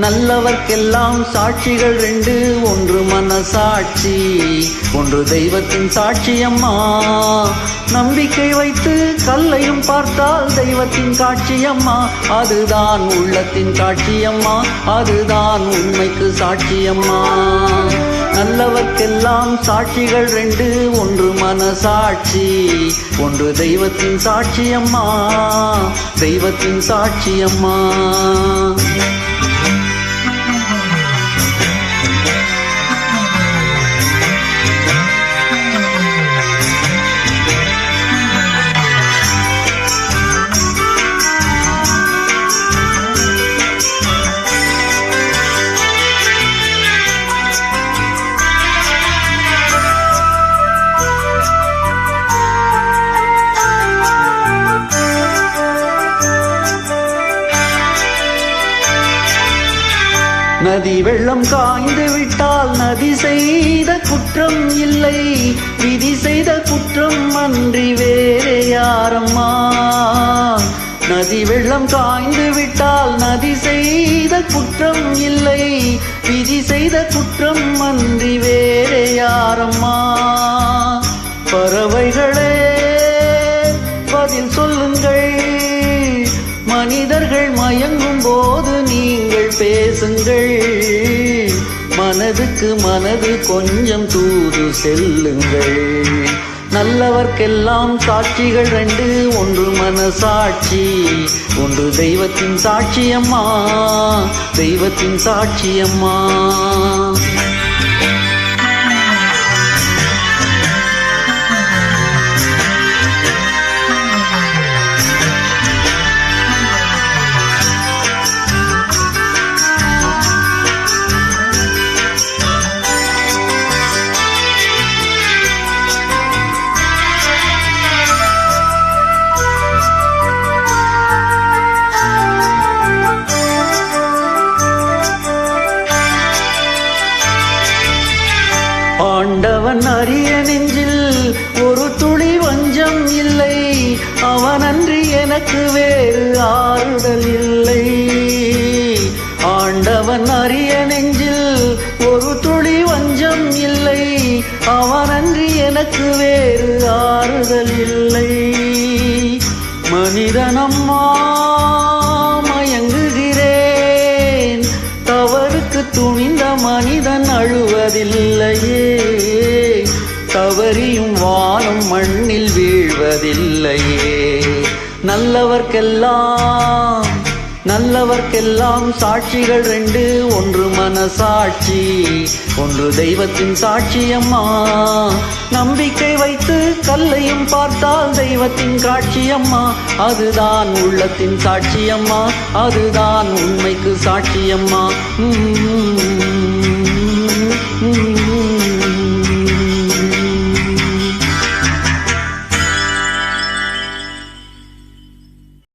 நல்லவர்க்கெல்லாம் சாட்சிகள் ரெண்டு, ஒன்று மனசாட்சி, ஒன்று தெய்வத்தின் சாட்சியம்மா. நம்பிக்கை வைத்து கல்லையும் பார்த்தால் தெய்வத்தின் காட்சியம்மா. அதுதான் உள்ளத்தின் காட்சியம்மா, அதுதான் உண்மைக்கு சாட்சியம்மா. நல்லவர்க்கெல்லாம் சாட்சிகள் ரெண்டு, ஒன்று மனசாட்சி, ஒன்று தெய்வத்தின் சாட்சியம்மா, தெய்வத்தின் சாட்சியம்மா. நதி வெள்ளம் காய்ந்து விட்டால் நதி செய்த குற்றம் இல்லை, விதி செய்த குற்றம் அன்றி வேறே யாரம்மா. நதி வெள்ளம் காய்ந்து விட்டால் நதி செய்த குற்றம் இல்லை, விதி செய்த குற்றம் அன்றி வேறே யாரம்மா. பறவைகளே பதில் சொல்லுங்கள், மனிதர்கள் மயங்கும் போது நீங்கள் பேசுங்கள். மனதுக்கு மனது கொஞ்சம் தூது செல்லுங்கள். நல்லவர்க்கெல்லாம் சாட்சிகள் ரெண்டு, ஒன்று மனசாட்சி, ஒன்று தெய்வத்தின் சாட்சியம்மா, தெய்வத்தின் சாட்சியம்மா. ஆண்டவன் அறிய நெஞ்சில் ஒரு துளி வஞ்சம் இல்லை, அவனன்றி எனக்கு வேறு ஆறுதல் இல்லை. ஆண்டவன் அறிய நெஞ்சில் ஒரு துளி வஞ்சம் இல்லை, அவனன்றி எனக்கு வேறு ஆறுதல் இல்லை. மனிதனம்மா மயங்குகிறேன், தவறுக்கு துணிந்த மனிதன் அழுவதில்லையே, தவறியும் வானம் மண்ணில் வீழ்வதில்லையே. நல்லவர்க்கெல்லாம் சாட்சிகள் ரெண்டு, ஒன்று மனசாட்சி, ஒன்று தெய்வத்தின் சாட்சியம்மா. நம்பிக்கை வைத்து கல்லையும் பார்த்தால் தெய்வத்தின் காட்சியம்மா. அதுதான் உள்ளத்தின் சாட்சியம்மா, அதுதான் உண்மைக்கு சாட்சியம்மா.